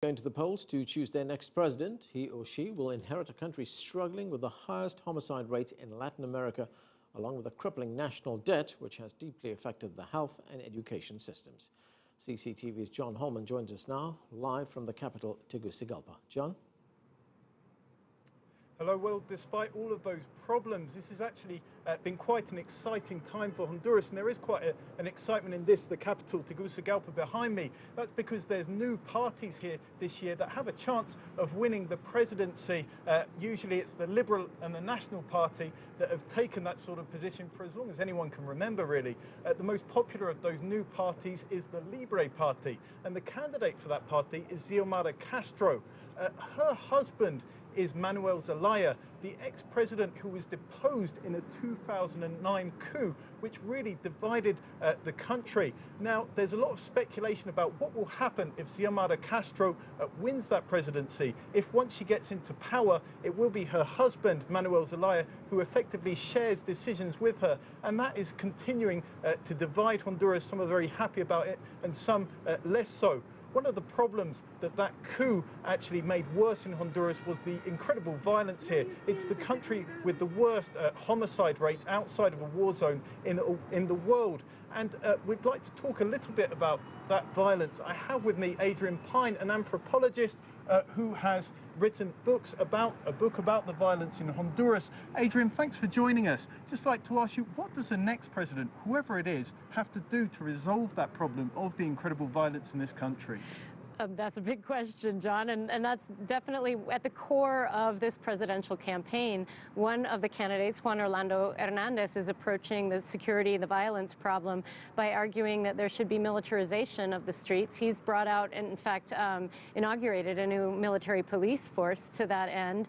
Going to the polls to choose their next president. He or she will inherit a country struggling with the highest homicide rate in Latin America, along with a crippling national debt, which has deeply affected the health and education systems. CCTV's John Holman joins us now, live from the capital, Tegucigalpa. John? Hello. Well, despite all of those problems, this has actually been quite an exciting time for Honduras, and there is quite an excitement in the capital, Tegucigalpa, behind me. That's because there's new parties here this year that have a chance of winning the presidency. Usually it's the Liberal and the National Party that have taken that sort of position for as long as anyone can remember, really. The most popular of those new parties is the Libre Party, and the candidate for that party is Xiomara Castro. Her husband is Manuel Zelaya, the ex-president who was deposed in a 2009 coup, which really divided the country. Now, there's a lot of speculation about what will happen if Xiomara Castro wins that presidency. If once she gets into power, it will be her husband, Manuel Zelaya, who effectively shares decisions with her. And that is continuing to divide Honduras. Some are very happy about it and some less so. One of the problems that coup actually made worse in Honduras was the incredible violence here. It's the country with the worst homicide rate outside of a war zone in the world. And we'd like to talk a little bit about that violence. I have with me Adrienne Pine, an anthropologist who has written a book about the violence in Honduras. Adrienne, thanks for joining us. Just like to ask you, what does the next president, whoever it is, have to do to resolve that problem of the incredible violence in this country? That's a big question, John, and that's definitely at the core of this presidential campaign. One of the candidates, Juan Orlando Hernandez, is approaching the security and the violence problem by arguing that there should be militarization of the streets. He's brought out, and in fact, inaugurated a new military police force to that end,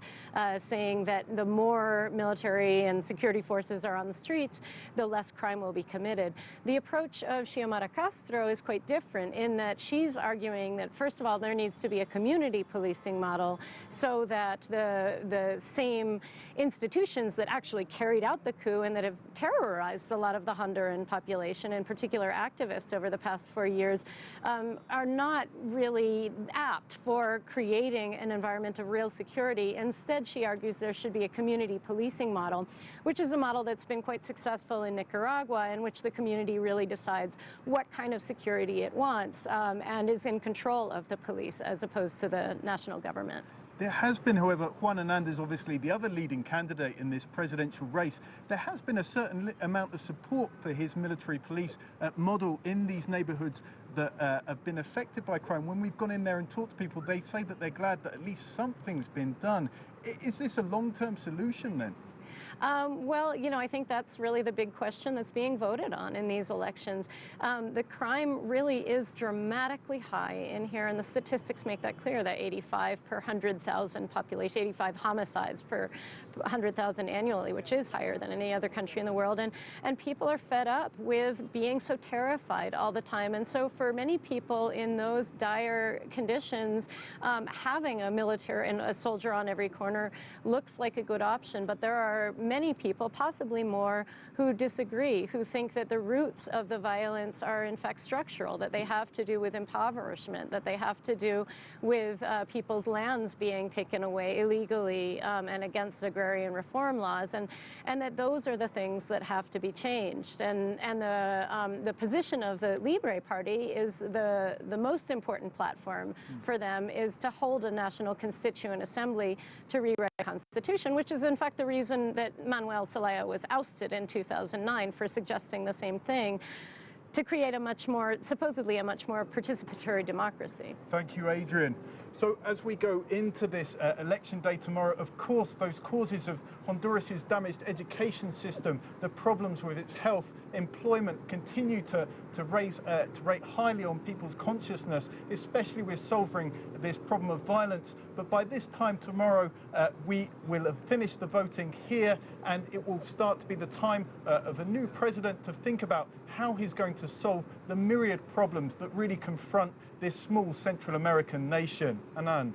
saying that the more military and security forces are on the streets, the less crime will be committed. The approach of Xiomara Castro is quite different in that she's arguing that first of all, there needs to be a community policing model so that the same institutions that actually carried out the coup and that have terrorized a lot of the Honduran population, in particular activists over the past 4 years, are not really apt for creating an environment of real security. Instead, she argues there should be a community policing model, which is a model that's been quite successful in Nicaragua, in which the community really decides what kind of security it wants and is in control of the police as opposed to the national government. There has been, however, Juan Hernandez, obviously the other leading candidate in this presidential race, there has been a certain amount of support for his military police model in these neighborhoods that have been affected by crime. When we've gone in there and talked to people, they say that they're glad that at least something's been done. Is this a long-term solution then? Well, you know, I think that's really the big question that's being voted on in these elections. The crime really is dramatically high in here, and the statistics make that clear, that 85 per 100,000 population, 85 homicides per 100,000 annually, which is higher than any other country in the world. And people are fed up with being so terrified all the time. And so for many people in those dire conditions, having a military and a soldier on every corner looks like a good option. But there are many people, possibly more, who disagree, who think that the roots of the violence are in fact structural, that they have to do with impoverishment, that they have to do with people's lands being taken away illegally and against agrarian reform laws, and that those are the things that have to be changed. And the position of the Libre Party is the most important platform for them is to hold a national constituent assembly to rewrite the Constitution, which is in fact the reason that Manuel Zelaya was ousted in 2009 for suggesting the same thing, to create supposedly a much more participatory democracy. Thank you, Adrienne. So as we go into this election day tomorrow, of course, those causes of Honduras's damaged education system, the problems with its health, employment continue to rate highly on people's consciousness, especially with solving this problem of violence. But by this time tomorrow, we will have finished the voting here, and it will start to be the time of a new president to think about how he's going to solve the myriad problems that really confront this small Central American nation. Anand.